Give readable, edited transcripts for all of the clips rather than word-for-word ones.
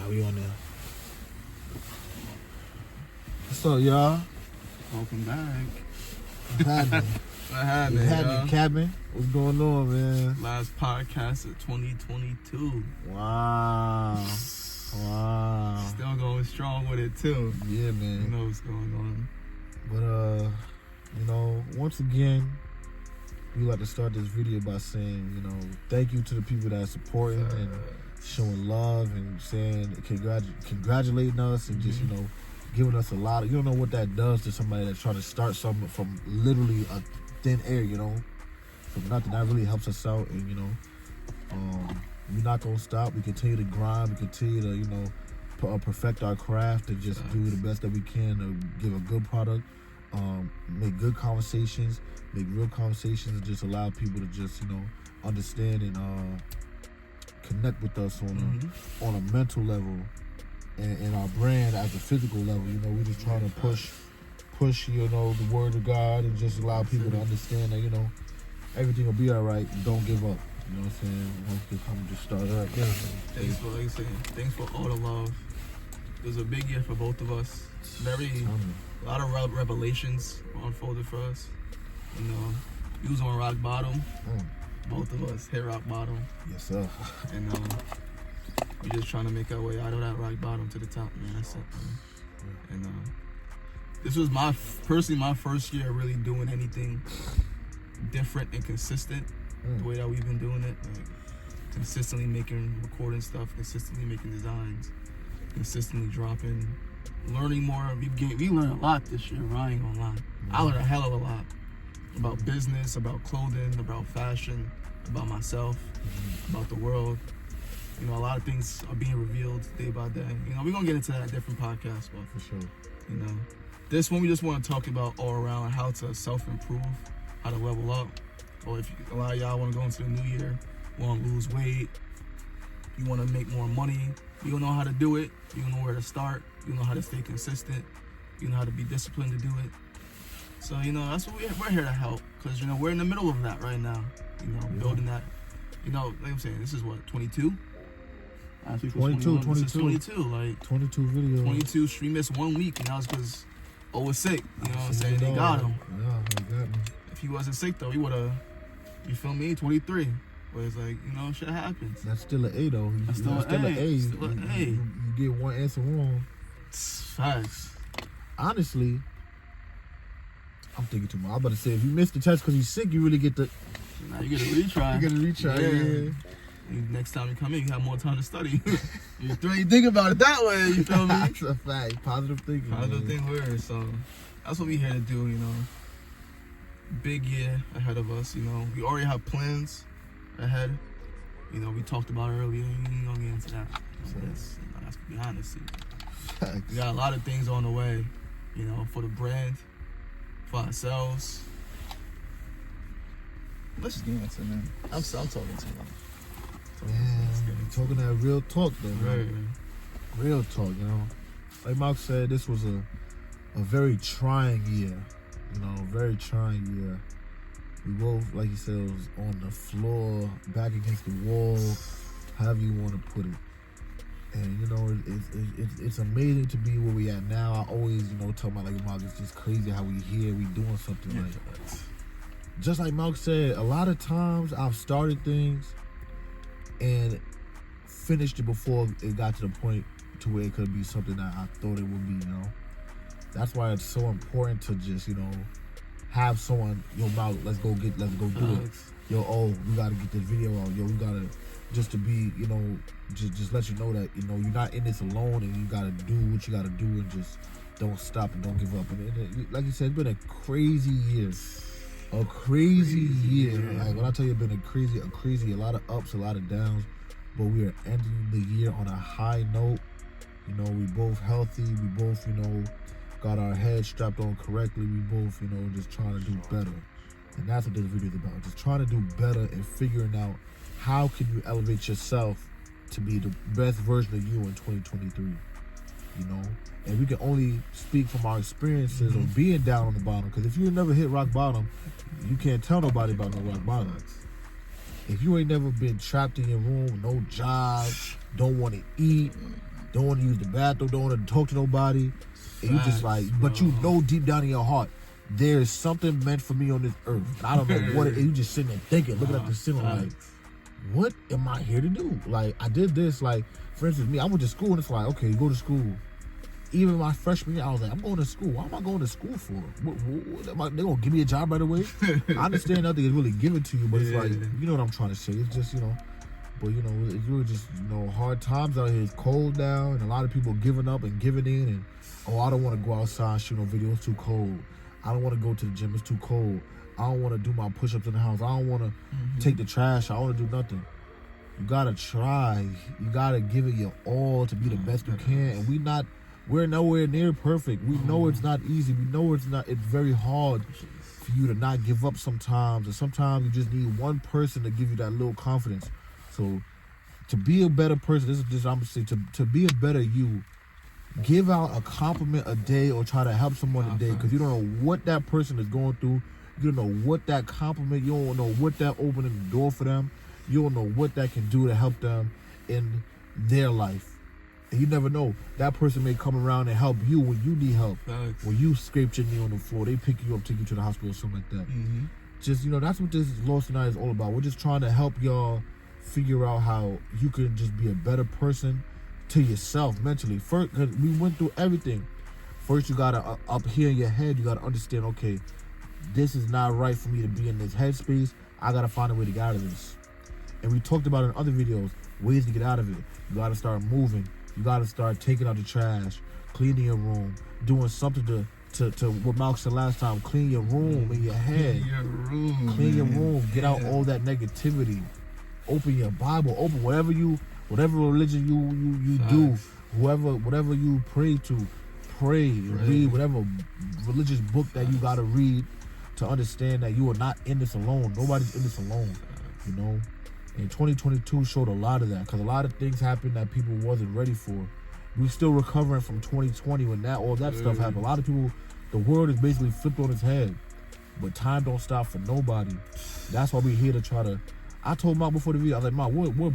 Now we on there. What's up, y'all? Welcome back. What's happening? What happened, What's happening, Cabin? What's going on, man? Last podcast of 2022. Wow. Still going strong with it, too. Yeah, man. You know what's going on. But, once again, we like to start this video by saying, thank you to the people that are supporting and showing love and saying, congratulating us and just, giving us a lot of, you don't know what that does to somebody that's trying to start something from literally a thin air, from nothing. That really helps us out. And, we're not going to stop. We continue to grind. We continue to, perfect our craft and just do the best that we can to give a good product, make good conversations, make real conversations, and just allow people to just, understand and connect with us on a mental level and our brand as a physical level. We're just trying to push, the word of God and just allow people to understand that, everything will be all right and don't give up. You know what I'm saying? Once we come just start right there. Thanks for all the love. It was a big year for both of us. A lot of revelations were unfolded for us. You was on rock bottom. Both of us hit rock bottom. Yes, sir. And we're just trying to make our way out of that rock bottom to the top, man. That's it, man. And this was my first year really doing anything different and consistent. The way that we've been doing it, like consistently recording stuff, consistently making designs, consistently dropping, learning more. We learned a lot this year. I ain't gonna lie. I learned a hell of a lot about business, about clothing, about fashion, about myself, about the world. A lot of things are being revealed day by day. We're gonna get into that in different podcasts, but for sure. This one we just want to talk about all around how to self-improve, how to level up. Or if a lot of y'all want to go into the new year, want to lose weight, you want to make more money, you don't know how to do it, you don't know where to start, you know how to stay consistent, you know how to be disciplined to do it. So, that's what we're here to help, because, we're in the middle of that right now, building that, like I'm saying, this is what, 22? 22. This is 22, like 22 videos. 22, we missed 1 week, and that was because O was sick, you know what I'm saying, they got him. Yeah, they got me. If he wasn't sick, though, he would have, you feel me, 23. But it's like, shit happens. That's still an A, though. That's still an A. Still an A. You get one answer wrong. Facts. Honestly, I'm thinking too much. I'm about to say, if you missed the test because you're sick, you really get the... Nah, you get a retry. You get a retry, yeah. Next time you come in, you have more time to study. You think about it that way, you feel me? That's a fact. Positive thinking. Positive thinking word. So, that's what we're here to do, Big year ahead of us, We already have plans ahead. We talked about it earlier. We ain't gonna get into that. That's behind the scenes. We got a lot of things on the way, for the brand, for ourselves. Let's just get into it, man. I'm talking too long. You're talking that real talk, though, right? Man. Real talk, Like Mark said, this was a very trying year. Very trying year. We both, like you said, was on the floor, back against the wall, however you want to put it. And, it's amazing to be where we at now. I always, tell my Mark, it's just crazy how we here, we doing something like that. Just like Mark said, a lot of times I've started things and finished it before it got to the point to where it could be something that I thought it would be, That's why it's so important to just, have someone, Mouth, let's go do it. Yo, we gotta get this video out. Yo, we gotta, just to be, just let you know that, you're not in this alone and you gotta do what you gotta do and just don't stop and don't give up. And like you said, it's been a crazy year. A crazy year. Like when I tell you it's been a crazy, a lot of ups, a lot of downs, but we are ending the year on a high note. We both healthy, we both, got our heads strapped on correctly. We both, just trying to do better. And that's what this video is about. Just trying to do better and figuring out how can you elevate yourself to be the best version of you in 2023. And we can only speak from our experiences of being down on the bottom. Because if you never hit rock bottom, you can't tell nobody about no rock bottom. If you ain't never been trapped in your room, no job, don't want to eat, don't want to use the bathroom, don't want to talk to nobody. And you just like, but you know deep down in your heart, there is something meant for me on this earth. And I don't know what it is. You just sitting there thinking, looking at the ceiling like, what am I here to do? Like, I did this. Like, for instance, me, I went to school and it's like, okay, you go to school. Even my freshman year, I was like, I'm going to school. Why am I going to school for? They gonna give me a job right away? I understand nothing is really given to you, but it's like, you know what I'm trying to say. It's just, but it's really just, hard times out here. It's cold now, and a lot of people giving up and giving in, and, I don't want to go outside and shoot no video. It's too cold. I don't want to go to the gym. It's too cold. I don't want to do my push-ups in the house. I don't want to take the trash. I don't want to do nothing. You got to try. You got to give it your all to be the best you can, and we're nowhere near perfect. We know it's not easy. We know it's very hard for you to not give up sometimes. And sometimes you just need one person to give you that little confidence. So to be a better person, this is just, I'm going to say, to be a better you, give out a compliment a day or try to help someone a day, because you don't know what that person is going through. You don't know what that compliment, you don't know what that opening the door for them. You don't know what that can do to help them in their life. And you never know. That person may come around and help you when you need help. Thanks. When you scraped your knee on the floor, they pick you up, take you to the hospital or something like that. Just, that's what this Lost Night is all about. We're just trying to help y'all figure out how you can just be a better person to yourself mentally. First, because we went through everything. First, you got to, up here in your head, you got to understand, okay, this is not right for me to be in this headspace. I got to find a way to get out of this. And we talked about in other videos, ways to get out of it. You got to start moving. You got to start taking out the trash, cleaning your room, doing something to what Malk said last time, clean your room in your head. Clean your room. Get out all that negativity. Open your Bible. Open whatever religion you do, whatever you pray to, pray and read whatever religious book that you got to read to understand that you are not in this alone. Nobody's in this alone, And 2022 showed a lot of that, because a lot of things happened that people wasn't ready for. We're still recovering from 2020 when all that stuff happened. A lot of people, the world is basically flipped on its head. But time don't stop for nobody. That's why we're here to try to... I told Mark before the video, I was like, Mark, we're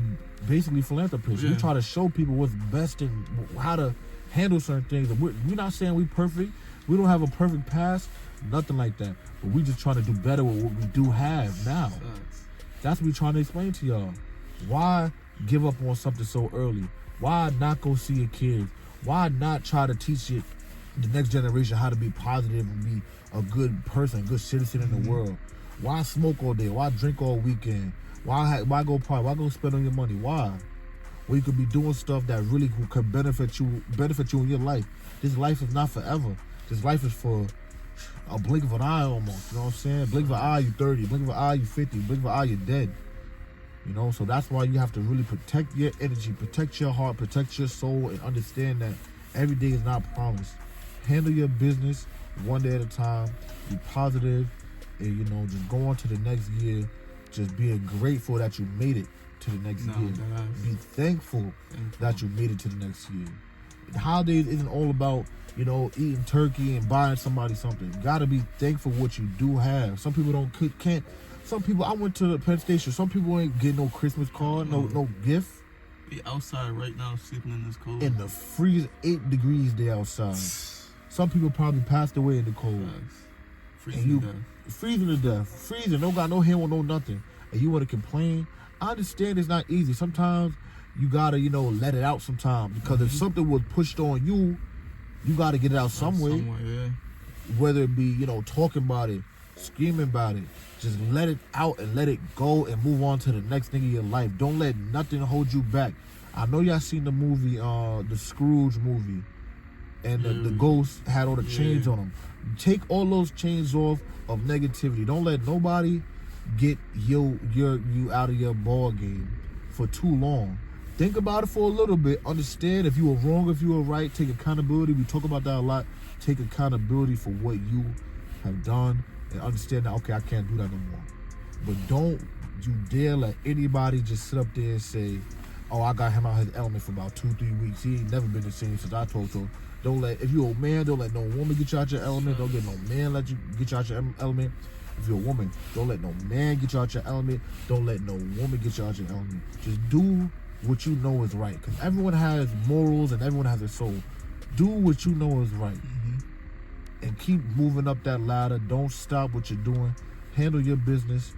basically philanthropists. We try to show people what's best and how to handle certain things. We're not saying we're perfect. We don't have a perfect past. Nothing like that. But we just trying to do better with what we do have now. That's what we're trying to explain to y'all. Why give up on something so early? Why not go see your kids? Why not try to teach the next generation how to be positive and be a good person, a good citizen in the world? Why smoke all day? Why drink all weekend? Why go party? Why go spend on your money? Why? Well, you could be doing stuff that really could benefit you in your life. This life is not forever. This life is for a blink of an eye almost, you know what I'm saying? Blink of an eye, you 30. Blink of an eye, you 50. Blink of an eye, you're dead. So that's why you have to really protect your energy, protect your heart, protect your soul, and understand that every day is not promised. Handle your business one day at a time. Be positive, and, just go on to the next year. Just being grateful that you made it to the next year. Be thankful that you made it to the next year. The holidays isn't all about, eating turkey and buying somebody something. You gotta be thankful what you do have. Some people can't. Some people, I went to the Penn Station. Some people ain't getting no Christmas card, no gift. Be outside right now, sleeping in this cold. In the freeze, 8 degrees they outside. Some people probably passed away in the cold. Freezing to death. Freezing, don't got no hammer, no nothing. And you want to complain? I understand it's not easy. Sometimes you gotta, let it out sometimes. Because if something was pushed on you, you gotta get it out some way. Whether it be, talking about it, screaming about it. Just let it out and let it go and move on to the next thing in your life. Don't let nothing hold you back. I know y'all seen the movie, the Scrooge movie. And the ghost had all the chains on him. Take all those chains off of negativity. Don't let nobody get you out of your ball game for too long. Think about it for a little bit. Understand if you were wrong, if you were right. Take accountability. We talk about that a lot. Take accountability for what you have done and understand that, okay, I can't do that no more. But don't you dare let anybody just sit up there and say, oh, I got him out his element for about 2-3 weeks. He ain't never been the same since I talked to him. If you're a man, don't let no woman get you out your element. Don't let no man let you get you out your element. If you're a woman, don't let no man get you out your element. Don't let no woman get you out your element. Just do what you know is right. Because everyone has morals and everyone has a soul. Do what you know is right. And keep moving up that ladder. Don't stop what you're doing. Handle your business.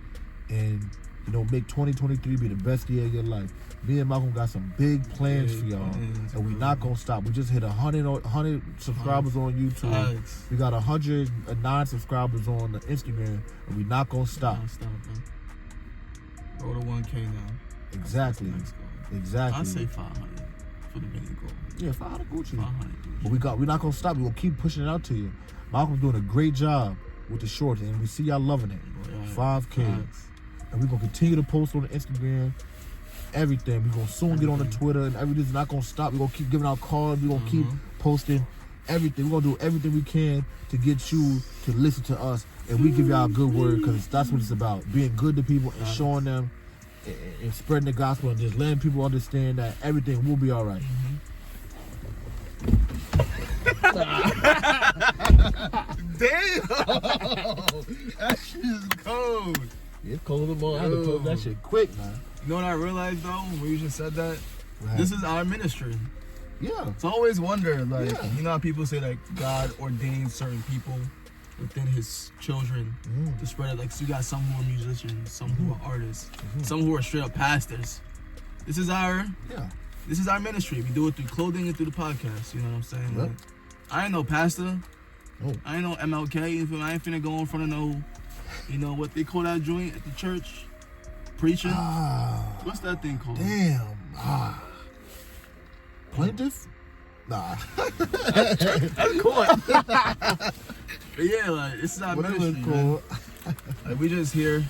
And, you know, make 2023 be the best year of your life. Me and Malcolm got some big plans for y'all. And we not going to stop. We just hit 100 subscribers on YouTube. Nice. We got 109 subscribers on the Instagram. And we not going to stop. Go to 1K now. Exactly. Exactly. I'd say 500 for the mini goal. Yeah, 500 Gucci. 500 But we're not going to stop. We're going to keep pushing it out to you. Malcolm's doing a great job with the shorts. And we see y'all loving it. 5K. And we're going to continue to post on the Instagram. Everything. We're going to soon get on the Twitter, and everything's not going to stop. We're going to keep giving out cards. We're going to keep posting everything. We're going to do everything we can to get you to listen to us, and we give y'all a good word, because that's what it's about. Being good to people and showing them and spreading the gospel and just letting people understand that everything will be all right. Damn! That shit is cold. It's cold in the morning. I had to close that shit quick, man. You know what I realized though when you just said that? This is our ministry. Yeah. It's always wondered, like, you know how people say like God ordained certain people within his children to spread it. Like, so you got some who are musicians, some who are artists, some who are straight up pastors. This is our ministry. We do it through clothing and through the podcast. You know what I'm saying? Yep. Like, I ain't no pastor. I ain't no MLK. You feel me? I ain't finna go in front of no, you know what they call that joint at the church? Preaching. What's that thing called? Damn. Plaintiff? Nah. That's cool. But yeah, like, this is our ministry, cool. Like, we just here. You know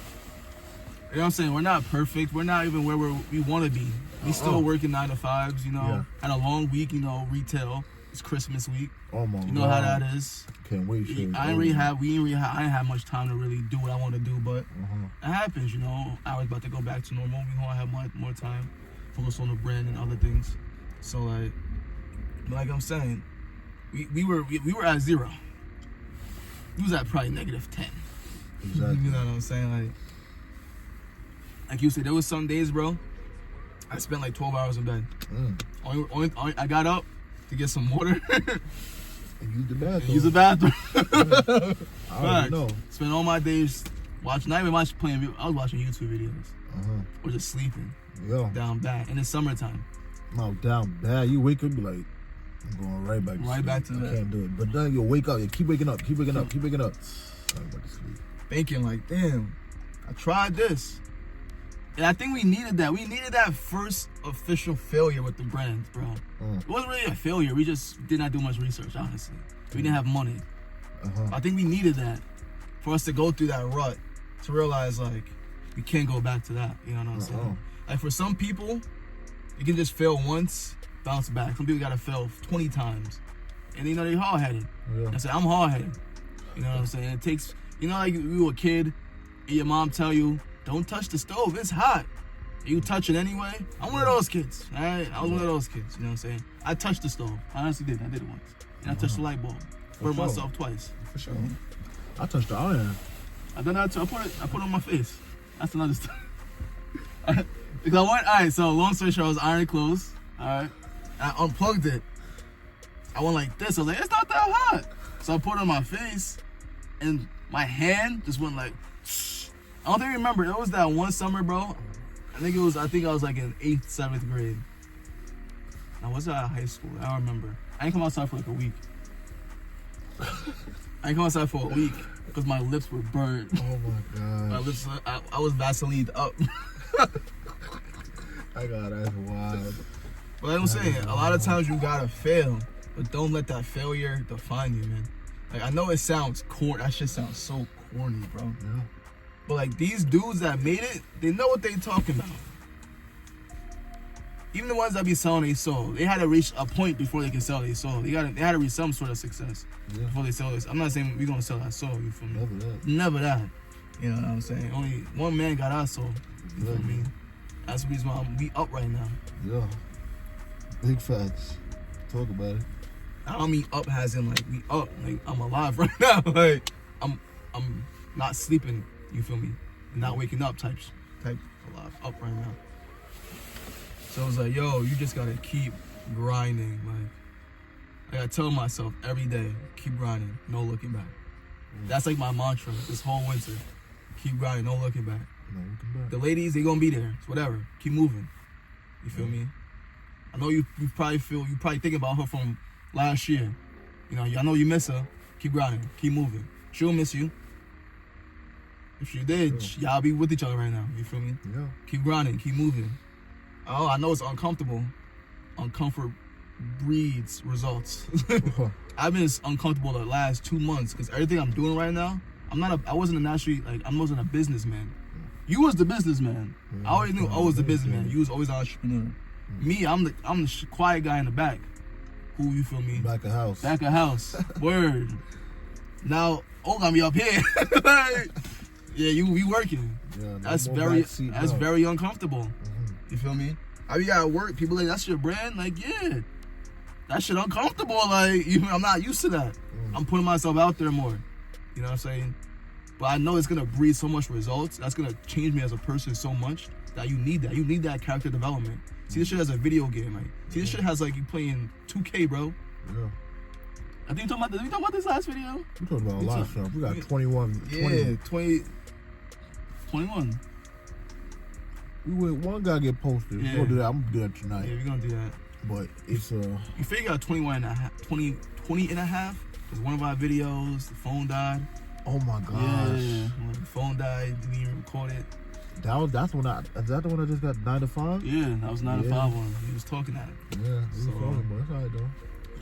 what I'm saying? We're not perfect. We're not even where we want to be. We still working 9 to 5s, you know. Had a long week, you know, retail. It's Christmas week. Oh my God. You know how that is. Can't wait. I ain't had much time to really do what I want to do, but it happens, you know. I was about to go back to normal. We gonna have more time, focus on the brand and other things. So like I'm saying, we were at 0. We was at probably -10. Exactly. You know what I'm saying? Like you said, there was some days, bro, I spent like 12 hours in bed. Only I got up to get some water. And use the bathroom. I already know. Spend all my days watching, not even playing. I was watching YouTube videos. Or just sleeping. Down bad. In the summertime. No, down bad. You wake up, you like, I'm going right back to sleep. Back to bed. I can't do it. But then you'll wake up. You keep waking up. I'm about to sleep. Thinking like, damn, I tried this. And I think we needed that. We needed that first official failure with the brand, bro. It wasn't really a failure. We just did not do much research, honestly. We didn't have money. I think we needed that for us to go through that rut, to realize, like, we can't go back to that. You know what I'm saying? Like, for some people, you can just fail once, bounce back. Some people got to fail 20 times. And, you know, they're hard-headed. I said, I'm hard-headed. You know what I'm saying? It takes, you know, like you were a kid, and your mom tell you, don't touch the stove, it's hot. You touch it anyway. I'm one of those kids, all right? I was one of those kids, you know what I'm saying? I touched the stove. I honestly did. I did it once. And I touched the light bulb. Burned myself twice. For sure. I touched the iron. I done that too. I put it on my face. That's another story. Because all right, so long story short, I was ironing clothes, all right? I unplugged it. I went like this. I was like, it's not that hot. So I put it on my face, and my hand just went like, I don't think I remember. It was that one summer, bro. I think I was like in 8th, 7th grade. I was at high school. I don't remember. I didn't come outside for like a week. Because my lips were burnt. Oh my God. My lips, I was Vaseline up. I got that's wild. But like I'm saying, a lot of times you gotta fail, but don't let that failure define you, man. Like, I know it sounds corny. That shit sounds so corny, bro. Yeah. But like, these dudes that made it, they know what they talking about. Even the ones that be selling their soul, they had to reach a point before they can sell their soul. They had to reach some sort of success before they sell this. I'm not saying we're gonna sell our soul, you feel me? Never that. You know what I'm saying? Only one man got our soul. You feel me? That's the reason why we up right now. Yeah. Big facts. Talk about it. I don't mean up as in like we up. Like, I'm alive right now. Like, I'm not sleeping. You feel me? Not waking up type alive, up right now. So it's like, yo, you just gotta keep grinding. Like, I gotta tell myself every day, keep grinding, no looking back. That's like my mantra this whole winter. Keep grinding, no looking back. No looking back. The ladies, they gonna be there. It's whatever. Keep moving. You feel me? I know you probably thinking about her from last year. You know, I know you miss her. Keep grinding. Keep moving. She'll miss you. If she did, y'all be with each other right now. You feel me? Yeah. Keep grinding. Keep moving. Oh, I know it's uncomfortable. Uncomfort breeds results. I've been uncomfortable the last 2 months because everything I'm doing right now, I wasn't a businessman. You was the businessman. I always knew I was the businessman. You was always an entrepreneur. Me, I'm the quiet guy in the back. Who, you feel me? Back of house. Back of house. Word. Now, got me up here. Yeah, you working. Yeah, that's very uncomfortable. You feel me? I be at work, people like, that's your brand? Like, yeah. That shit uncomfortable. Like, I'm not used to that. I'm putting myself out there more. You know what I'm saying? But I know it's gonna breed so much results. That's gonna change me as a person so much that you need that. You need that character development. See this shit as a video game, like. See this shit has like you playing 2K, bro. Yeah. I think we talking about this last video. We talking about a lot of stuff. We got 21. Yeah, 21. One guy get posted. Yeah. We're gonna do that. I'm gonna do that tonight. Yeah, we're gonna do that. But it's You figure out 20 and a half. Because one of our videos, the phone died. Oh my gosh. Yeah, when the phone died, didn't even record it. That's the one is that the one that just got 9 to 5? Yeah, that was 9 to 5 one. He was talking at it. Yeah, he was talking, but it's alright though.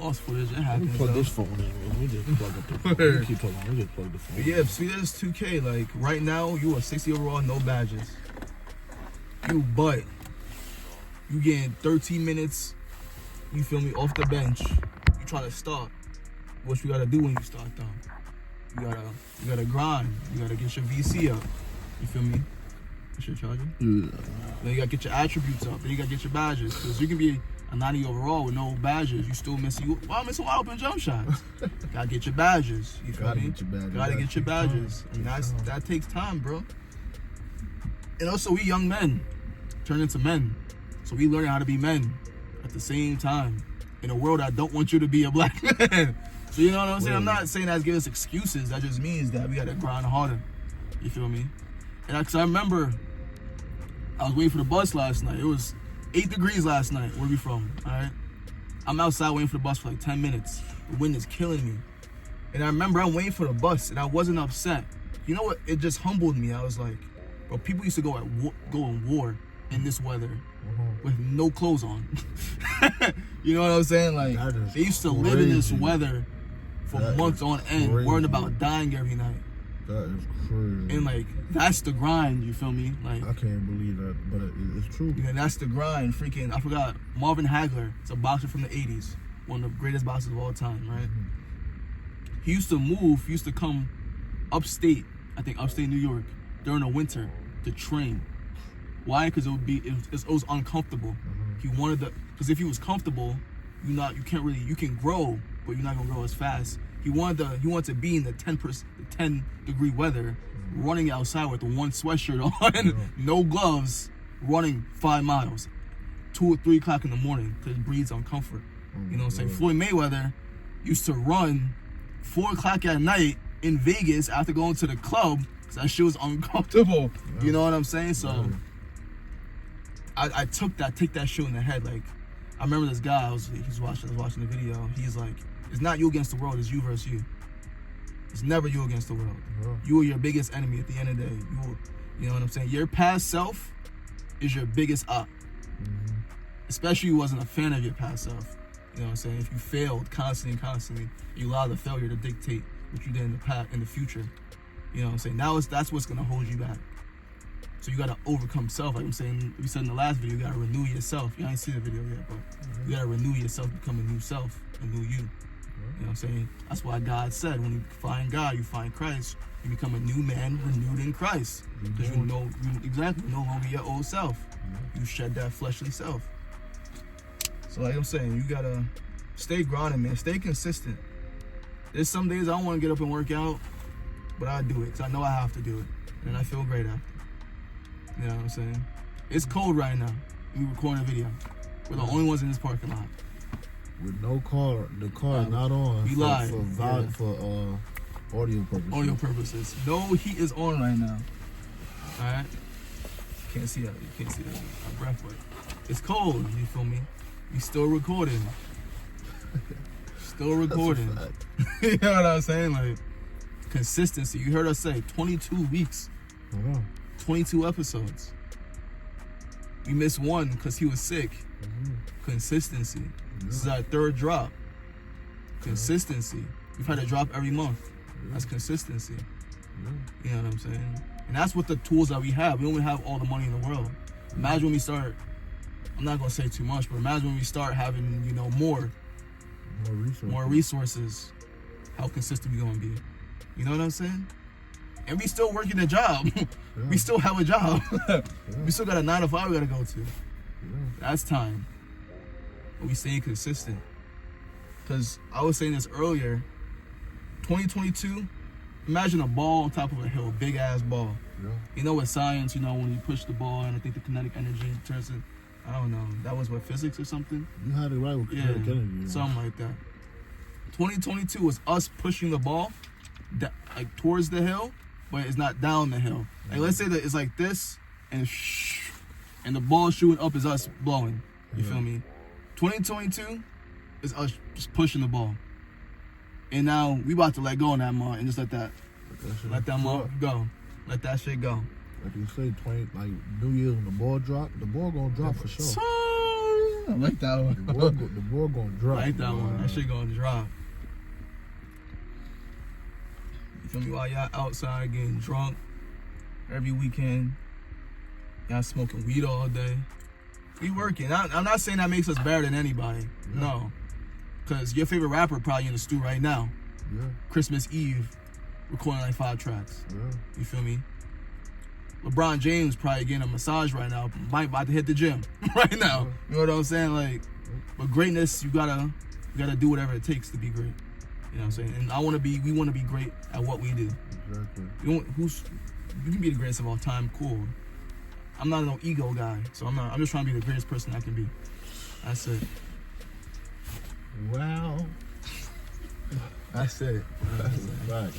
Lost footage, it happens. Let me plug this phone in. We just plug up the phone. We keep talking. We just plug the phone. But yeah, see, there's 2K. Like right now, you are 60 overall, no badges. You getting 13 minutes. You feel me? Off the bench. You trying to start. What you gotta do when you start though? You gotta grind. You gotta get your VC up. You feel me? That's your charger. Yeah. Then you gotta get your attributes up. Then you gotta get your badges. Cause you can be a 90 overall with no badges. You still missing. Why missing wide open jump shots? Gotta get your badges. You feel me? Gotta get your badges. And that takes time, bro. And also, we young men turn into men. So we learning how to be men at the same time in a world that don't want you to be a black man. So you know what I'm saying? I'm not saying that giving us excuses. That just means that we gotta grind harder. You feel me? And cause I remember I was waiting for the bus last night. It was 8 degrees last night. Where we from? All right. I'm outside waiting for the bus for like 10 minutes. The wind is killing me. And I remember I'm waiting for the bus and I wasn't upset. You know what? It just humbled me. I was like, bro, people used to go in war in this weather with no clothes on. You know what I'm saying? Like, they used to live in this weather for months on end, worrying about dying every night. That is crazy. And like, that's the grind, you feel me? Like, I can't believe that, but it's true. Yeah, that's the grind. Freaking, I forgot, Marvin Hagler. It's a boxer from the 80s. One of the greatest boxers of all time, right? He used to come upstate, I think upstate New York, during the winter to train. Why? Because it was uncomfortable. He wanted because if he was comfortable, you can grow, but you're not gonna grow as fast. He wanted to be in the 10 degree weather, running outside with the one sweatshirt on, no gloves, running 5 miles, 2 or 3 o'clock in the morning, because it breeds uncomfort. You know what I'm saying? Floyd Mayweather used to run 4 o'clock at night in Vegas after going to the club because that shit was uncomfortable. You know what I'm saying? So I take that shit in the head. Like, I remember this guy, I was watching the video. He's like, it's not you against the world, it's you versus you. It's never you against the world. You are your biggest enemy at the end of the day. You know what I'm saying? Your past self is your biggest op. Especially if you wasn't a fan of your past self. You know what I'm saying? If you failed constantly, you allow the failure to dictate what you did in the future. You know what I'm saying? That's what's gonna hold you back. So you gotta overcome self. Like I'm saying, we said in the last video, you gotta renew yourself. You ain't see the video yet, but you gotta renew yourself, become a new self, a new you. You know what I'm saying? That's why God said, when you find God, you find Christ, you become a new man renewed in Christ. Because you no longer your old self. You shed that fleshly self. So like I'm saying, you gotta stay grinding, man. Stay consistent. There's some days I don't want to get up and work out, but I do it because I know I have to do it. And I feel great after. You know what I'm saying? It's cold right now. We recording a video. We're the only ones in this parking lot. With no car, the car is not on. We live. For audio purposes. Audio purposes. No heat is on right now. Alright? Can't see that. You can't see that. My breath, but it's cold. You feel me? We still recording. Still recording. You know what I'm saying? Like, consistency. You heard us say 22 weeks. 22 episodes. We missed one because he was sick. Consistency. This is our third drop. Consistency. We've had a drop every month. That's consistency. You know what I'm saying? And that's what the tools that we have. We don't have all the money in the world. Imagine when we start, I'm not going to say too much, but imagine when we start having, you know, more resources, how consistent we going to be. You know what I'm saying? And we still working a job. We still have a job. We still got a 9 to 5 we got to go to. That's time. But we staying consistent. Because I was saying this earlier, 2022, imagine a ball on top of a hill, big ass ball. You know, with science, you know, when you push the ball and I think the kinetic energy turns in, I don't know, that was what, physics or something? You had it right with kinetic energy. Something like that. 2022 was us pushing the ball like towards the hill, but it's not down the hill. Like, let's say that it's like this, and the ball shooting up is us blowing. You feel me? 2022 is us just pushing the ball. And now we about to let go on that mud and just let that mud go. Let that shit go. Like you say, like New Year's when the ball gonna drop for sure. I like that one. The ball gonna drop. I like that one. That shit gonna drop. You feel me? While y'all outside getting drunk every weekend, y'all smoking weed all day. We working. I'm not saying that makes us better than anybody. No. Because your favorite rapper probably in the stew right now. Christmas Eve, recording like 5 tracks. You feel me? LeBron James probably getting a massage right now. Might about to hit the gym right now. You know what I'm saying? Like, but greatness, you gotta do whatever it takes to be great. You know what I'm saying? And we want to be great at what we do. Exactly. You can be the greatest of all time. Cool. I'm not no ego guy, so I'm just trying to be the greatest person I can be. That's it. Wow. That's it. Right.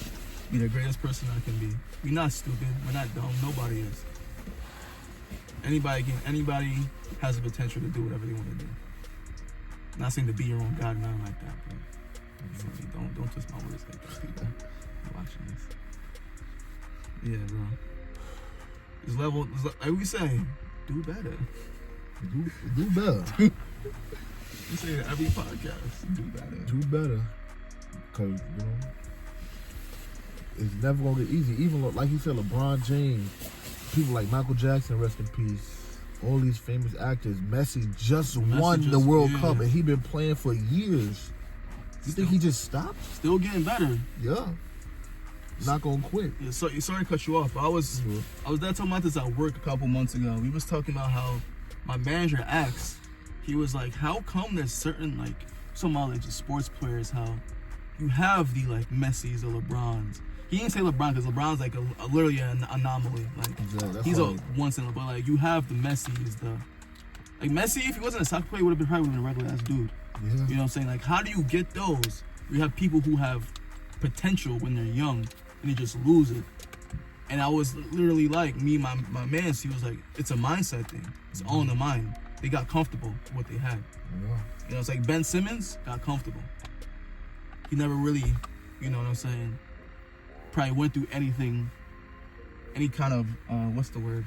Be the greatest person I can be. We're not stupid. We're not dumb. Nobody is. Anybody has the potential to do whatever they want to do. I'm not saying to be your own God, nothing like that. But don't twist my words like that, people. I'm watching this. Yeah, bro. This level, like we say, do better. Do better. We say it every podcast. Do better. Do better. Because, you know, it's never going to get easy. Even, like you said, LeBron James, people like Michael Jackson, rest in peace, all these famous actors. Messi just won the World Cup, and he been playing for years. You think he just stopped? Still getting better. Yeah. Not going to quit. Yeah, sorry to cut you off, but I was there talking about this at work a couple months ago. We was talking about how my manager asked, he was like, how come there's certain, like, some of like just sports players, how you have the like Messis or LeBrons. He didn't say LeBron because LeBron's like literally an anomaly. Like he's a once in a, but like you have the Messis, like Messi, if he wasn't a soccer player, would have probably been a regular ass dude. Yeah. You know what I'm saying? Like, how do you get those? You have people who have potential when they're young and they just lose it. And I was literally like, my man, he was like, it's a mindset thing. It's all in the mind. They got comfortable with what they had. Yeah. You know, it's like Ben Simmons got comfortable. He never really, you know what I'm saying, probably went through anything, any kind of, what's the word?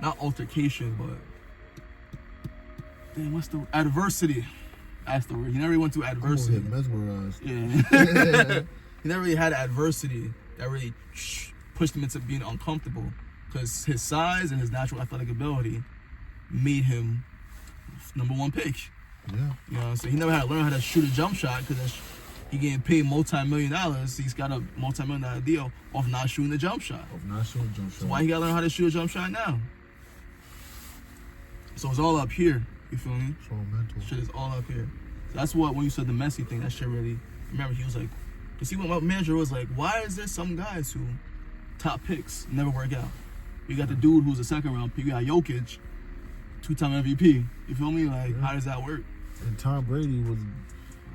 Not altercation, but, damn, what's the, adversity. That's the word. He never really went through adversity. I'm mesmerized. Yeah. He never really had adversity that really pushed him into being uncomfortable, because his size and his natural athletic ability made him #1 pick. Yeah. You know, so he never had to learn how to shoot a jump shot because he getting paid multi-$million. He's got a multi-$million deal off not shooting the jump shot. So why he got to learn how to shoot a jump shot now? So it's all up here. You feel me? It's all mental. Shit is all up here. So that's what, when you said the Messi thing, that shit really, remember he was like, to see what my manager was like, why is there some guys who top picks never work out? You got the dude who's a second round pick. You got Jokic, 2-time MVP. You feel me? Like, how does that work? And Tom Brady was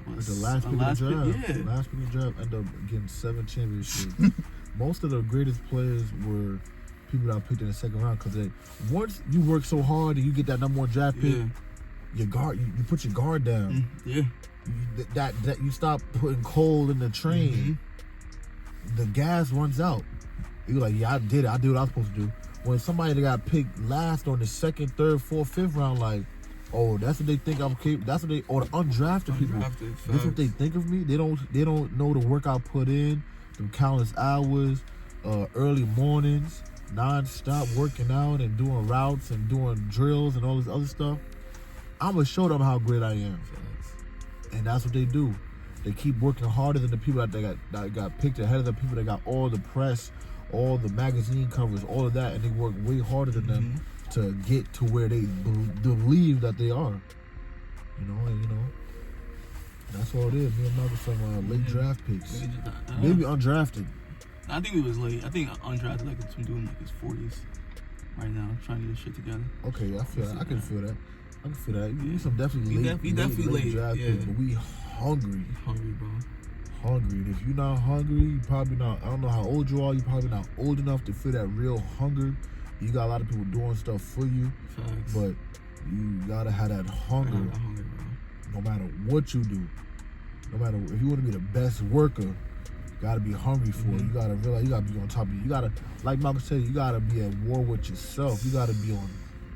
like the last pick of the draft. Last pick of the draft, ended up getting 7 championships. Most of the greatest players were people that picked in the second round because once you work so hard and you get that number 1 draft pick, your guard, you put your guard down. That you stop putting coal in the train. The gas runs out. You're like, yeah, I did it. I did what I was supposed to do. When somebody that got picked last on the 2nd, 3rd, 4th, 5th round, like, oh, that's what they think I'm capable. That's what they, or the undrafted people. That's what they think of me. They don't know the work I put in, the countless hours, early mornings, non-stop working out and doing routes and doing drills and all this other stuff. I'm gonna show them how great I am, and that's what they do. They keep working harder than the people that got picked ahead of the people that got all the press, all the magazine covers, all of that, and they work way harder than them to get to where they believe that they are. That's all it is. Me and Malcolm some late draft picks, maybe undrafted. I think it was late. I think undrafted, like some dude in like his 40s right now, trying to get his shit together. Okay, I feel that. I can feel that. We some definitely late draft picks, but we hungry. Hungry, bro. Hungry. And if you're not hungry, you probably not. I don't know how old you are. You probably not old enough to feel that real hunger. You got a lot of people doing stuff for you, but you gotta have that hunger. No matter what you do, no matter if you want to be the best worker, you gotta be hungry for it. You gotta realize you gotta be on top of it. You gotta, like Malcolm said, you gotta be at war with yourself. You gotta be on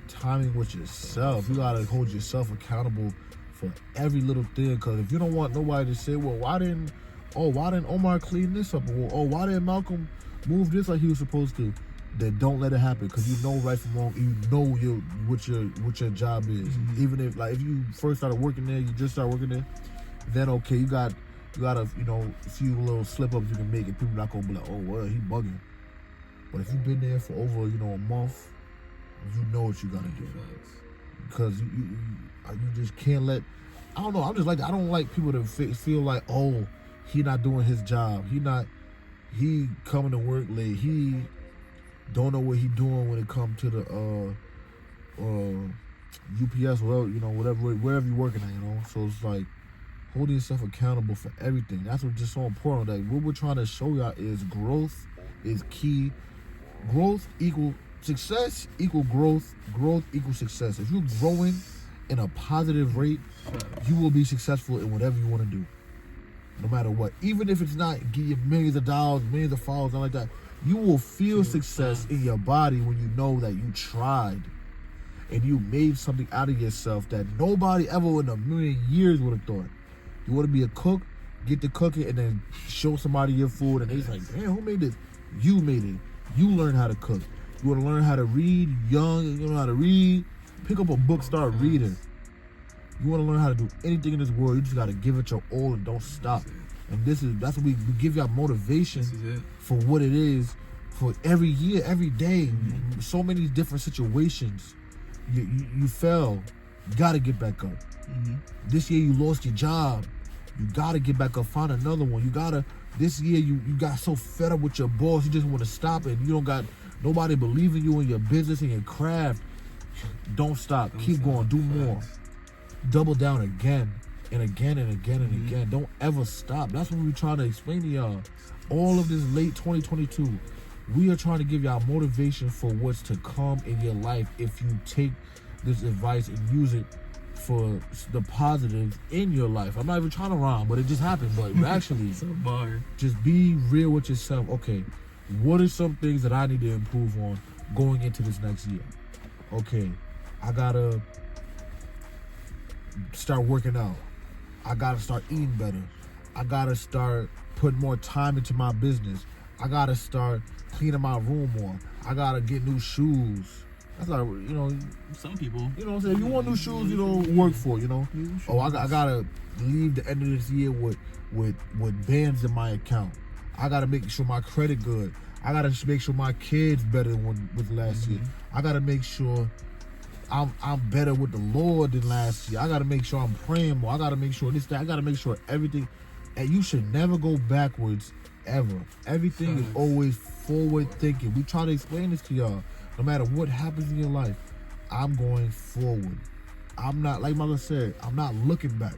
timing with yourself. You gotta hold yourself accountable for every little thing. Because if you don't want nobody to say, well, why didn't Omar clean this up? Or why didn't Malcolm move this like he was supposed to? Then don't let it happen, because you know right from wrong. You know what your job is. Even if you first started working there, you just started working there, then okay, you got a few little slip ups you can make, and people not gonna be like, oh well, he bugging. But if you've been there for over a month, you know what you gotta do, because you just can't let. I don't know. I'm just like, I don't like people to feel like, oh, he not doing his job. He coming to work late. He don't know what he doing when it comes to the UPS, wherever you're working at, So it's like holding yourself accountable for everything. That's what's just so important. Like, what we're trying to show y'all is growth is key. Growth equal success equal growth. Growth equals success. If you're growing in a positive rate, you will be successful in whatever you want to do. No matter what. Even if it's not give you millions of dollars, millions of followers, nothing like that. You will feel success in your body when you know that you tried and you made something out of yourself that nobody ever in a million years would have thought. You want to be a cook, get to cooking, and then show somebody your food, and they're like, damn, who made this? You made it. You learn how to cook. You want to learn how to read, young, you know how to read, pick up a book, start reading. You want to learn how to do anything in this world, you just got to give it your all and don't stop. And that's what we give y'all motivation for what it is for every year, every day. So many different situations. You fell. You got to get back up. This year you lost your job. You got to get back up, find another one. This year you got so fed up with your boss, you just want to stop it. You don't got nobody believing you in your business and your craft. Don't stop. Keep going. Do more. Double down again. And again and again and again. Don't ever stop. That's what we're trying to explain to y'all. All of this late 2022, we are trying to give y'all motivation for what's to come in your life if you take this advice and use it for the positives in your life. I'm not even trying to rhyme, but it just happened. But actually, just be real with yourself. Okay, what are some things that I need to improve on going into this next year? Okay, I gotta start working out. I gotta start eating better. I gotta start putting more time into my business. I gotta start cleaning my room more. I gotta get new shoes. That's like, some people. You know what I'm saying? If you want new shoes, work for it, Oh, I gotta leave the end of this year with bands in my account. I gotta make sure my credit good. I gotta make sure my kids better than with last year. I gotta make sure I'm better with the Lord than last year. I gotta make sure I'm praying more. I gotta make sure this, that. I gotta make sure everything. And you should never go backwards ever. Everything is always forward thinking. We try to explain this to y'all. No matter what happens in your life, I'm going forward. I'm not, like Mother said, I'm not looking back.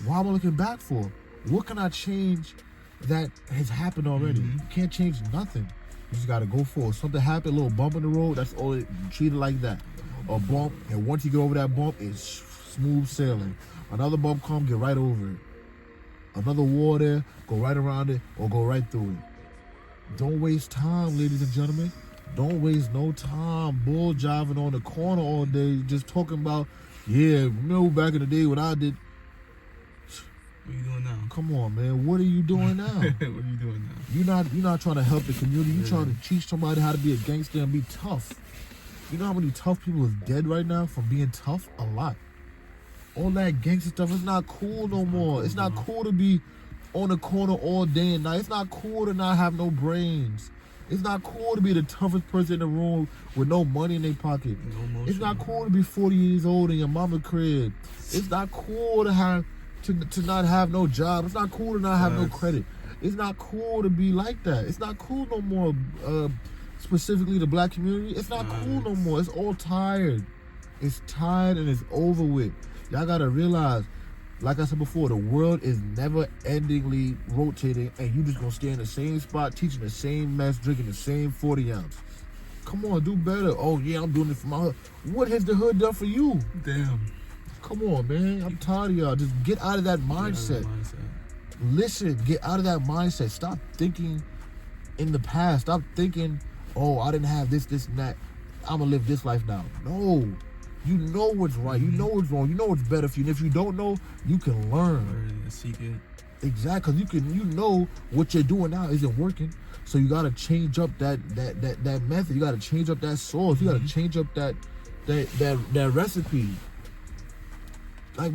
Why am I looking back for? What can I change that has happened already? You can't change nothing. You just gotta go forward. Something happened, a little bump in the road, that's all it, treat it like that. A bump, and once you get over that bump, it's smooth sailing. Another bump come, get right over it. Another wall there, go right around it or go right through it. Don't waste time, ladies and gentlemen. Don't waste no time bull jiving on the corner all day, just talking about, yeah, remember back in the day when I did. What are you doing now? Come on, man. What are you doing now? What are you doing now? You're not trying to help the community. You're trying to teach somebody how to be a gangster and be tough. You know how many tough people is dead right now from being tough? A lot. All that gangster stuff is not cool no more. It's not cool to be on the corner all day and night. It's not cool to not have no brains. It's not cool to be the toughest person in the room with no money in their pocket. It's not cool to be 40 years old in your mama crib. It's not cool to have to not have no job. It's not cool to not have no credit. It's not cool to be like that. It's not cool no more. Specifically the black community, it's not cool no more. It's all tired. It's tired and it's over with. Y'all gotta realize, like I said before, the world is never endingly rotating and you just gonna stay in the same spot, teaching the same mess, drinking the same 40 ounce. Come on, do better. Oh yeah, I'm doing it for my hood. What has the hood done for you? Damn. Come on, man. I'm tired of y'all. Just get out of that mindset. Listen, get out of that mindset. Stop thinking in the past. Stop thinking, oh, I didn't have this, and that. I'm going to live this life now. No. You know what's right. You know what's wrong. You know what's better for you. And if you don't know, you can learn. Seek it. Exactly. Because you know what you're doing now isn't working. So you got to change up that method. You got to change up that sauce. You got to change up that recipe. Like,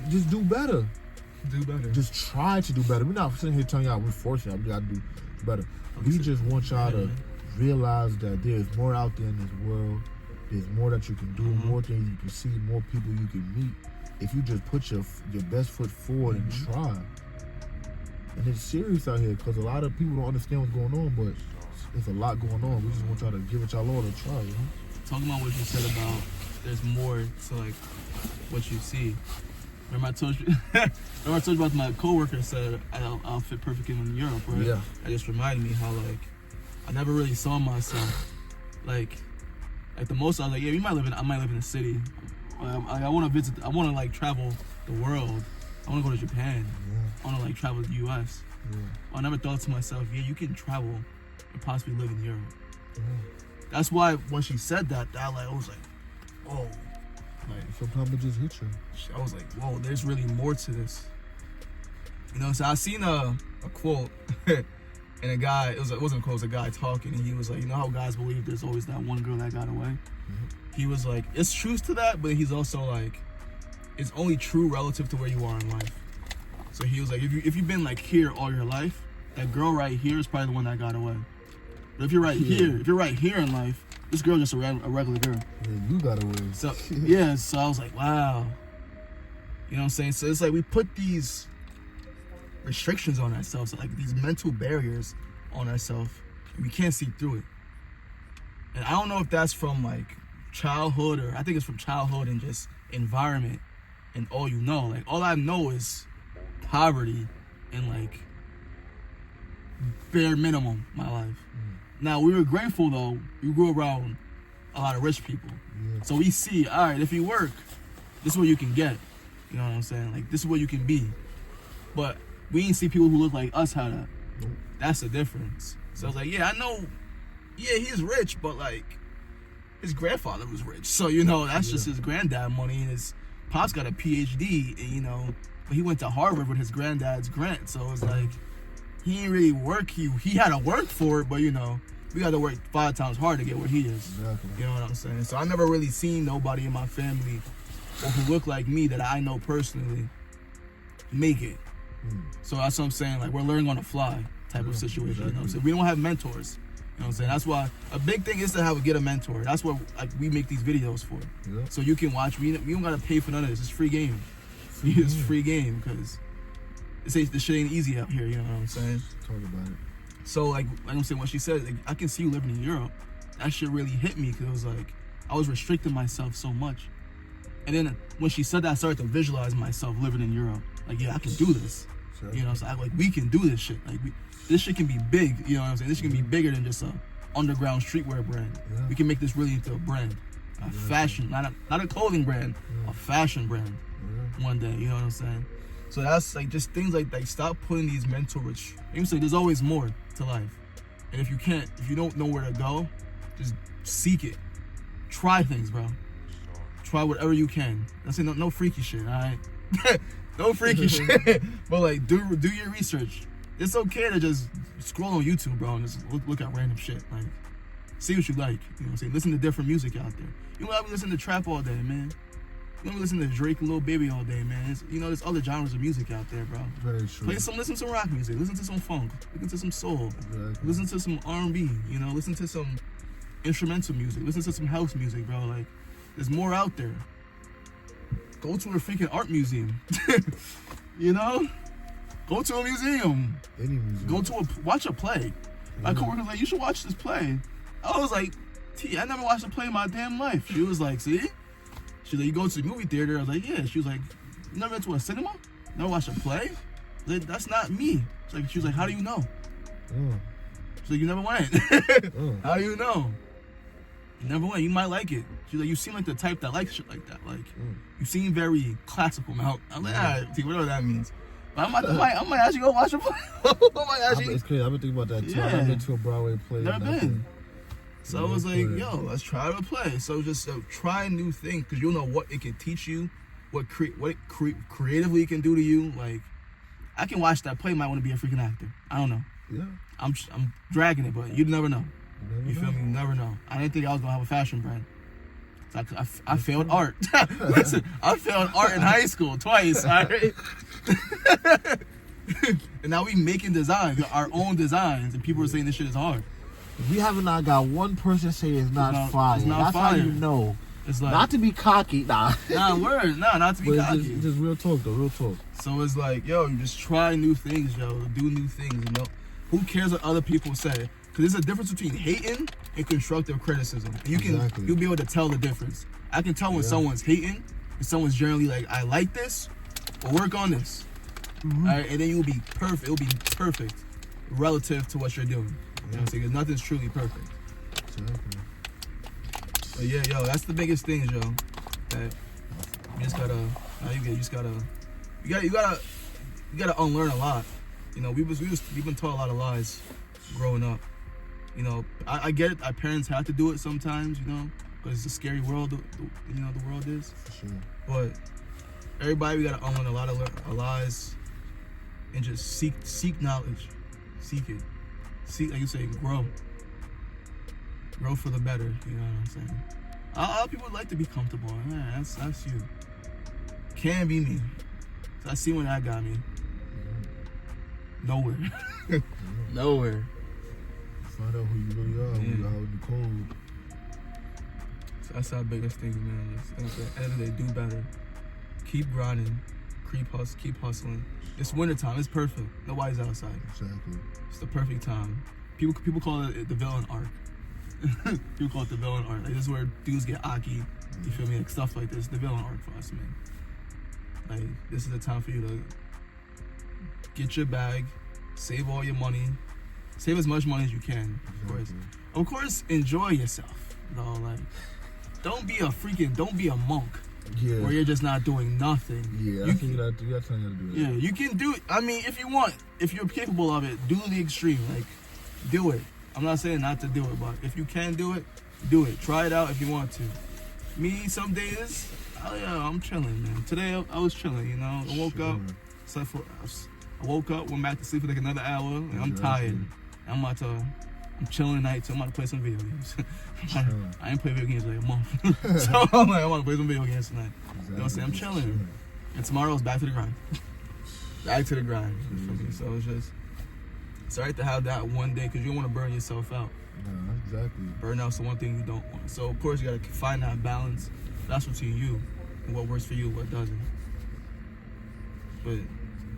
just do better. Do better. Just try to do better. We're not sitting here telling y'all we're forcing y'all. We got to do better. We just want y'all to realize that there's more out there in this world. There's more that you can do, more things you can see, more people you can meet. If you just put your best foot forward and try. And it's serious out here because a lot of people don't understand what's going on, but there's a lot going on. We just want y'all to give it y'all all a try, you know? Talking about what you said about there's more to like what you see. Remember I told you about my coworker said I'll fit perfectly in Europe, right? Yeah. That just reminded me how like I never really saw myself like the most. I was like, yeah, I might live in the city. I want to visit. I want to like travel the world. I want to go to Japan. Yeah. I want to like travel the U.S. Yeah. I never thought to myself, yeah, you can travel and possibly live in Europe. Yeah. That's why when she said that, I was like, whoa. Like sometimes it just hits you. I was like, whoa, there's really more to this. You know, so I seen a quote, and a guy, it wasn't a quote, it was a guy talking, and he was like, you know how guys believe there's always that one girl that got away? Mm-hmm. He was like, it's truth to that, but he's also like, it's only true relative to where you are in life. So he was like, if you've been like here all your life, that girl right here is probably the one that got away. But if you're right here in life, this girl just a regular girl. Yeah, you got away. So yeah, so I was like, wow. You know what I'm saying? So it's like we put these restrictions on ourselves, like these mental barriers on ourselves, and we can't see through it. And I don't know if that's from like childhood, or I think it's from childhood and just environment and all you know. Like all I know is poverty and like bare minimum my life. Now we were grateful though. We grew around a lot of rich people. Yeah. So we see, all right, if you work, this is what you can get. You know what I'm saying? Like this is what you can be. But we didn't see people who look like us how that. Nope. That's the difference. So I was like, yeah, I know, yeah, he's rich, but like his grandfather was rich. So, you know, that's just his granddad money, and his pops got a PhD, and, you know, but he went to Harvard with his granddad's grant. So it's like he didn't really work. He had to work for it, but you know, we got to work 5 times harder to get where he is. Exactly. You know what I'm saying? So I never really seen nobody in my family or who looked like me that I know personally make it. So that's what I'm saying. Like we're learning on the fly type of situation. Exactly. You know what I'm saying? We don't have mentors. You know what I'm saying? That's why a big thing is to get a mentor. That's what like we make these videos for. Yeah. So you can watch. We don't gotta pay for none of this. It's free game. It's free game because this shit ain't easy out here. You know what I'm saying? Talk about it. So like I'm saying, when she said, like, I can see you living in Europe, that shit really hit me, because it was like I was restricting myself so much. And then when she said that, I started to visualize myself living in Europe. Like, yeah, I can do this. Sure. You know, so like we can do this shit. Like this shit can be big. You know what I'm saying? This shit can be bigger than just a underground streetwear brand. Yeah. We can make this really into a brand, a fashion, not a clothing brand, a fashion brand. One day, you know what I'm saying? So that's like just things like stop putting these mental you say there's always more to life. And if you don't know where to go, just seek it. Try things, bro. Try whatever you can. I say no freaky shit, all right? No freaky shit. But like do your research. It's okay to just scroll on YouTube, bro, and just look at random shit. Like, see what you like. You know what I'm saying? Listen to different music out there. You don't have to listen to trap all day, man. You don't listen to Drake and Lil Baby all day, man. There's other genres of music out there, bro. Very true. Listen to some rock music. Listen to some funk. Listen to some soul. Exactly. Listen to some R&B. Listen to some instrumental music. Listen to some house music, bro. Like, there's more out there. Go to a freaking art museum. Go to a museum. Any museum. Watch a play. My coworker was like, you should watch this play. I was like, T, I never watched a play in my damn life. She was like, see? She's like, you go to the movie theater? I was like, yeah. She was like, you never been to a cinema? Never watched a play? I was like, that's not me. She was like, how do you know? She's like, you never went. How do you know? You never went. You might like it. She's like, you seem like the type that likes shit like that. Like, you seem very classical. I'm like, whatever that means. But I might actually go watch a play. It's crazy. I've been thinking about that too. Yeah. I've been to a Broadway play. Never been. So I was like, yo, let's try to play. So just try new things, because you'll know what it can teach you, what creatively it can do to you. Like, I can watch that play, might want to be a freaking actor. I don't know. Yeah. I'm dragging it, but you'd never know. You feel me? You never know. I didn't think I was going to have a fashion brand. I failed art. Listen, I failed art in high school twice, all right? And now we making designs, our own designs, and people are saying this shit is hard. We haven't not got one person say it's not fire. That's fire. how you know. It's like, not to be cocky, not to be cocky. Just real talk, though, real talk. So it's like, yo, you just try new things, yo. Do new things, Who cares what other people say? Because there's a difference between hating and constructive criticism. And you'll be able to tell the difference. I can tell when someone's hating and someone's generally like, I like this, but work on this. All right, and then you'll be perfect. It'll be perfect relative to what you're doing. You know what I'm saying? Because nothing's truly perfect. Exactly. But yeah, yo, that's the biggest thing, yo. That you just gotta, you gotta unlearn a lot. We've been taught a lot of lies growing up. I get it. Our parents have to do it sometimes, because it's a scary world. The world is. For sure. But everybody, we gotta unlearn a lot of lies, and just seek knowledge, seek it. See, like you say, grow for the better. You know what I'm saying? A lot of people like to be comfortable. Yeah, that's you. Can't be me. So I see when that got me. Nowhere. Nowhere. Find out who you really are. Who you are in the cold. So that's our biggest thing, man. At the end of the day, do better. Keep grinding. Keep hustling. It's wintertime. It's perfect. Nobody's outside. Exactly. It's the perfect time. People call it the villain arc. People call it the villain arc. Like, this is where dudes get aki. You feel me? Like, stuff like this. The villain arc for us, man. Like, this is the time for you to get your bag, save all your money, save as much money as you can. Of course, enjoy yourself. Like, don't be a monk. Yeah. Where you're just not doing nothing. Yeah, I think you gotta do that. Yeah, you can do it. I mean, if you want, if you're capable of it, do the extreme. Like, do it. I'm not saying not to do it, but if you can do it, do it. Try it out if you want to. Me, some days, I'm chilling, man. Today, I was chilling, I woke up, I woke up, went back to sleep for like another hour, and I'm tired. I'm chilling tonight, so I'm about to play some video games. I ain't played video games in like a month. So I'm about to play some video games tonight. Exactly. You know what I'm saying? I'm chilling. And tomorrow's back to the grind. Back to the grind. So it's alright to have that one day, because you don't want to burn yourself out. Yeah, exactly. Burnout's the one thing you don't want. So of course you gotta find that balance. That's between you and what works for you and what doesn't. But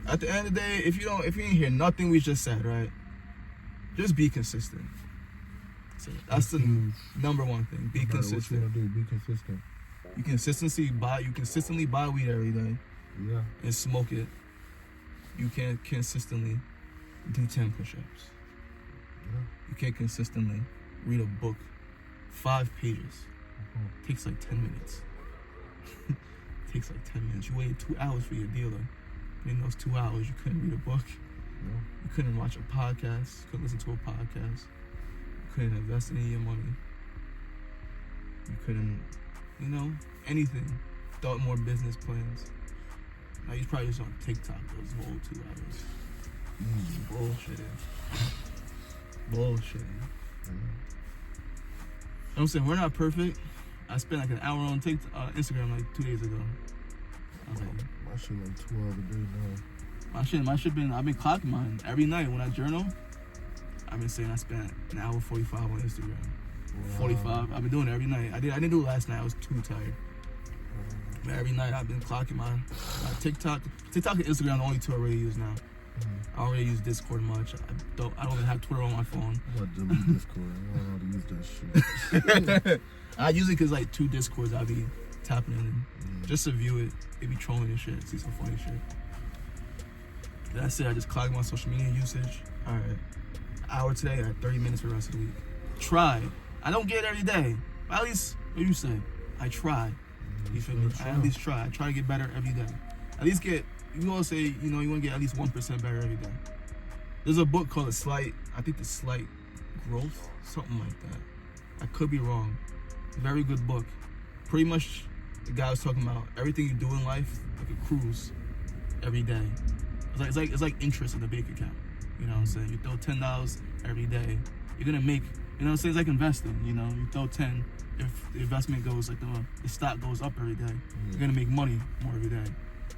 At the end of the day, if you ain't hear nothing we just said, right? Just be consistent. So that's the number one thing. Be consistent. What you gonna do? Be consistent. You consistently buy weed every day. Yeah. And smoke it. You can't consistently do 10 push-ups. Yeah. You can't consistently read a book 5 pages. Takes like 10 minutes. Takes like 10 minutes. You waited 2 hours for your dealer. And in those 2 hours, you couldn't read a book. No. You couldn't watch a podcast. You couldn't listen to a podcast. You couldn't invest any of your money. You couldn't, anything. Thought more business plans. Now you're probably just on TikTok those whole 2 hours. Bullshitting. I'm saying we're not perfect. I spent like an hour on TikTok, Instagram like 2 days ago. My shit like 12 a day now. I've been clocking mine every night when I journal. I've been saying I spent an hour 45 on Instagram. Wow. 45. I've been doing it every night. I didn't do it last night. I was too tired. But every night I've been clocking my TikTok. TikTok and Instagram are the only 2 I really use now. I don't really use Discord much. I don't even have Twitter on my phone. I'm about to delete Discord. I don't know how to use that shit. I use it because like 2 Discords I be tapping in just to view it. They be trolling and shit. See some funny shit. That's it. I just clock my social media usage. All right, hour today. I had 30 minutes for the rest of the week. Try. I don't get it every day. But at least, what you say? I try. You feel me? I at least try. I try to get better every day. At least get. You all say, you want to get at least 1% better every day. There's a book called The Slight Growth, something like that. I could be wrong. Very good book. Pretty much, the guy was talking about everything you do in life, like a cruise, every day. It's like interest in the bank account. You know what I'm saying? You throw $10 every day, you're gonna make. You know what I'm saying? It's like investing. You throw 10. If the investment goes like the stock goes up every day, you're gonna make money more every day.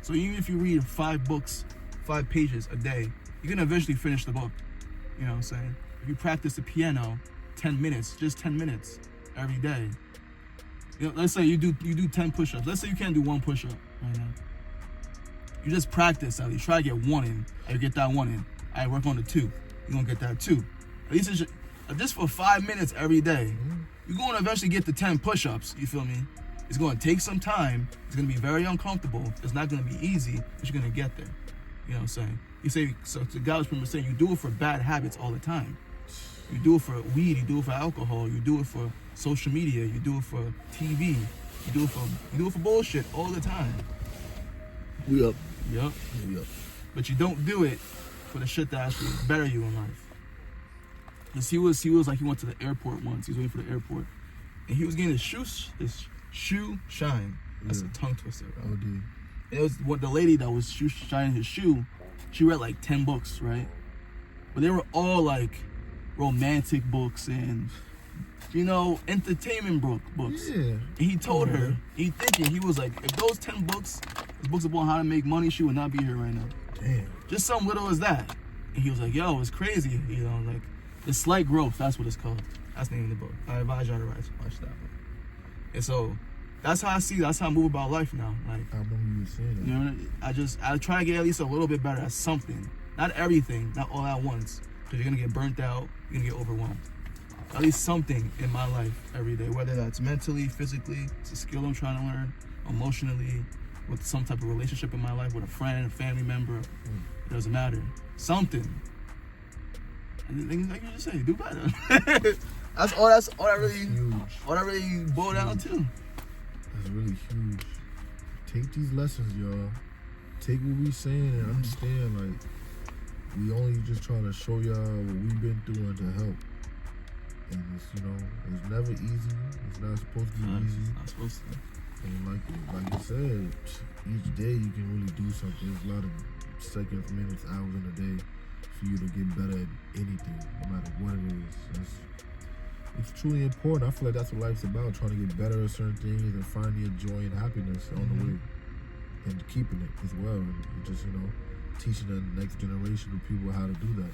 So even if you read 5 books, 5 pages a day, you're gonna eventually finish the book. You know what I'm saying? If you practice the piano 10 minutes, just 10 minutes every day. Let's say you do 10 push-ups. Let's say you can't do 1 push-up right now. You just practice at least. Try to get 1 in. And you get that 1 in. I work on the 2. You're gonna get that 2. At least it's just for 5 minutes every day. You're gonna eventually get the 10 push-ups. You feel me? It's going to take some time. It's going to be very uncomfortable. It's not going to be easy, but you're going to get there. You know what I'm saying? You say, so the guy was pretty much saying, you do it for bad habits all the time. You do it for weed, you do it for alcohol, you do it for social media, you do it for TV, you do it for bullshit all the time. We up. Yep. We up. But you don't do it for the shit that actually better you in life. Because he was like, he went to the airport once. He was waiting for the airport. And he was getting his shoe shine. That's a tongue twister, bro. Oh, dude. It was what the lady that was shining his shoe. She read like 10 books, right? But they were all like romantic books and entertainment books. Yeah. And he told her, he was like, if those 10 books, books about how to make money, she would not be here right now. Damn. Just something little as that. And he was like, yo, it's crazy. Like The Slight Growth. That's what it's called. That's the name of the book. I advise y'all to watch that book. And so that's how I see. That's how I move about life now. Like I remember you saying that. I try to get at least a little bit better at something. Not everything, not all at once. Because you're gonna get burnt out. You're gonna get overwhelmed. At least something in my life every day, whether that's mentally, physically, it's a skill I'm trying to learn, emotionally, with some type of relationship in my life, with a friend, a family member. It doesn't matter. Something. And things like you just say, do better. That's all that really boiled down to. That's really huge. Take these lessons, y'all. Take what we saying and understand, like, we only just trying to show y'all what we've been through and to help. And it's, it's never easy. It's not supposed to be easy. It's not supposed to. And like you said, each day you can really do something. There's a lot of seconds, minutes, hours in a day for you to get better at anything, no matter what it is. It's truly important. I feel like that's what life's about, trying to get better at certain things and finding your joy and happiness on the way. And keeping it as well. And just, teaching the next generation of people how to do that.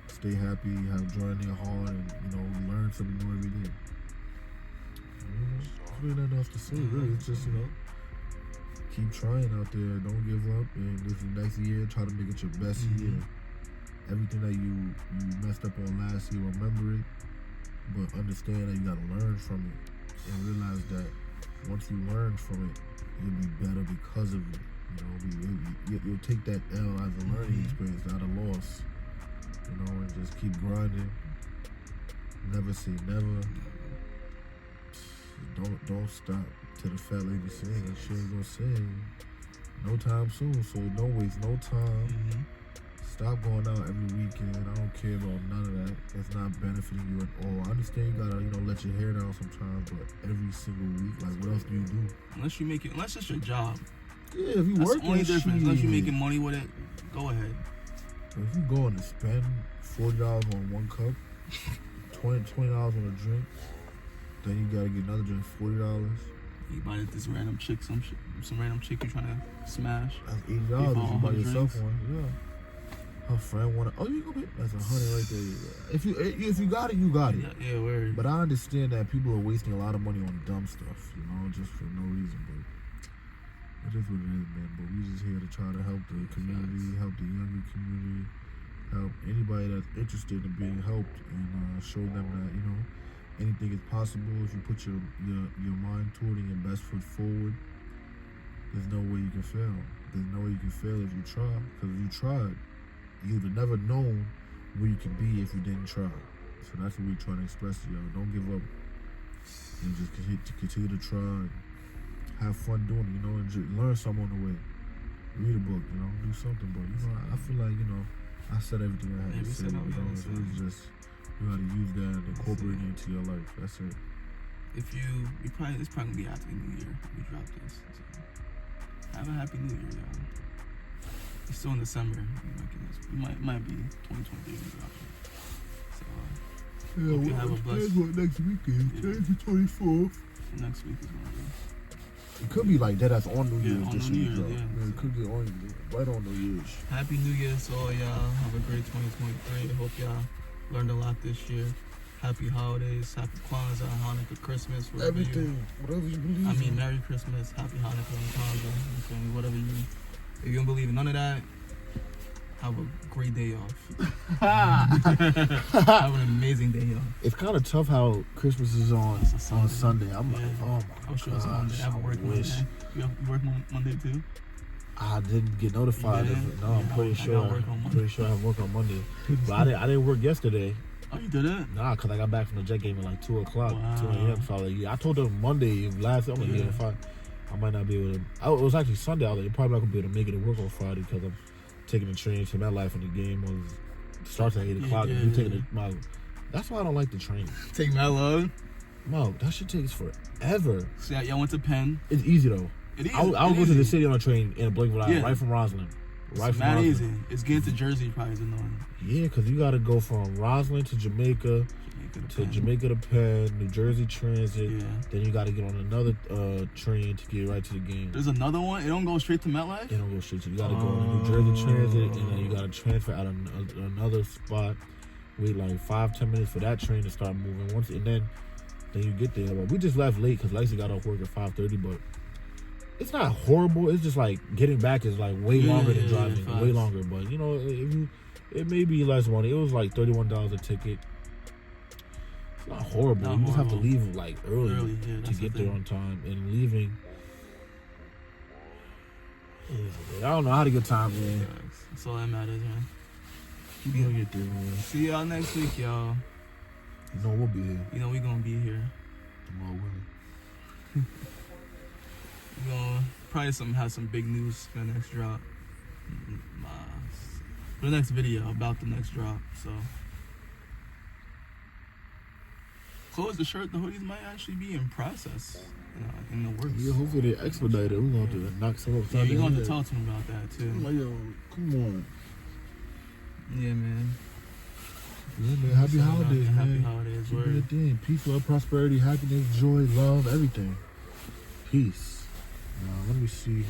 Stay happy, have joy in their heart, and, learn something new every day. There's really nothing else to say, really. It's just, keep trying out there. Don't give up. And this is next year. Try to make it your best year. Everything that you messed up on last year, remember it. But understand that you gotta learn from it. And realize that once you learn from it, you'll be better because of it. You know, you'll take that L as a learning experience, not a loss. You know, and just keep grinding. Never say never. Don't stop till the fat lady sing, and she ain't gonna sing no time soon. So don't waste no time. Stop going out every weekend. I don't care about none of that. It's not benefiting you at all. I understand you gotta, let your hair down sometimes, but every single week, like, what else do you do? Unless it's your job. Yeah, if you That's work, the only difference. Unless you're making money with it, go ahead. If you going to spend $40 on one cup, $20 on a drink, then you gotta get another drink, $40. You buy this random chick, some random chick you're trying to smash. That's $80. You buy yourself one, yeah. Her friend wanna. Oh, you gonna be? That's $100 right there. If you got it, you got it. Yeah, word. But I understand that people are wasting a lot of money on dumb stuff, just for no reason. But it is what it is, man. But we just here to try to help the community, help the younger community, help anybody that's interested in being helped, and show them that anything is possible if you put your mind toward it and your best foot forward. There's no way you can fail. There's no way you can fail if you try. Because if you tried, you would have never known where you could be if you didn't try. So that's what we're trying to express to y'all. Don't give up. And just continue to try and have fun doing it, and just learn something on the way. Read a book, do something. But, I feel like, I said everything I had to say. It's just, you got to use that and incorporate it into your life. That's it. It's probably going to be after the New Year we drop this. So, have a happy New Year, y'all. It's still in December. It might be 2023 when we drop it. So, hope you have a blessed... next weekend. Today's the 24th. Next week is going to be... It could be like that. That's on New Year's. On New Year's, yeah. It could be right on New Year's. Happy New Year to all y'all. Have a great 2023. Hope y'all learned a lot this year. Happy holidays. Happy Kwanzaa, Hanukkah, Christmas. Whatever you believe. Merry Christmas. Happy Hanukkah and Kwanzaa. Whatever you... If you don't believe in none of that, have a great day off. Have an amazing day off. It's kind of tough how Christmas is on Sunday. I'm like, oh my I'm sure it's Monday. I have a work Monday. You work Monday too? I didn't get notified of it. No, I'm pretty sure I have work on Monday. But I didn't work yesterday. Oh, you didn't? Nah, because I got back from the Jet game at like 2 o'clock, wow. 2 a.m. So I was like, I told them Monday last. I'm like, if I might not be able to. It was actually Sunday. I was like, you're probably not going to be able to make it to work on Friday because I'm taking the train to MetLife and the game starts at 8 o'clock. And you taking that's why I don't like the train. Take that long? No, that shit takes forever. So y'all went to Penn. It's easy though. It is. I'll go to the city on a train in a blink of an eye, right from Roslyn. It's not easy. It's getting to Jersey probably is annoying. Yeah, because you got to go from Roslyn to Jamaica to Penn, New Jersey Transit. Yeah. Then you got to get on another train to get right to the game. There's another one? It don't go straight to MetLife? It don't go straight to. You got to go on New Jersey Transit, and then you got to transfer out another spot. Wait like 5-10 minutes for that train to start moving. And then you get there. But we just left late because Lacey got off work at 5:30. But it's not horrible. It's just like getting back is like way longer than driving. Way longer. But it may be less money. It was like $31 a ticket. It's not horrible. You just have to leave like early to get there on time. And leaving, I don't know how to get time, man. That's all that matters, man. You gonna get there, man. See y'all next week, y'all. We'll be here. We gonna be here. Tomorrow willing. We gonna probably have some big news for the next drop. For the next video about the next drop. So clothes, the shirt, the hoodies might actually be in process. In the works. Yeah, hopefully they expedite it. We're gonna have to knock some up. Yeah, you're gonna have to talk to them about that too. Like, yo, come on. Yeah, man. Yeah, man. Happy holidays, man. Happy holidays. Word. Peace, love, prosperity, happiness, joy, love, everything. Peace. Let me see.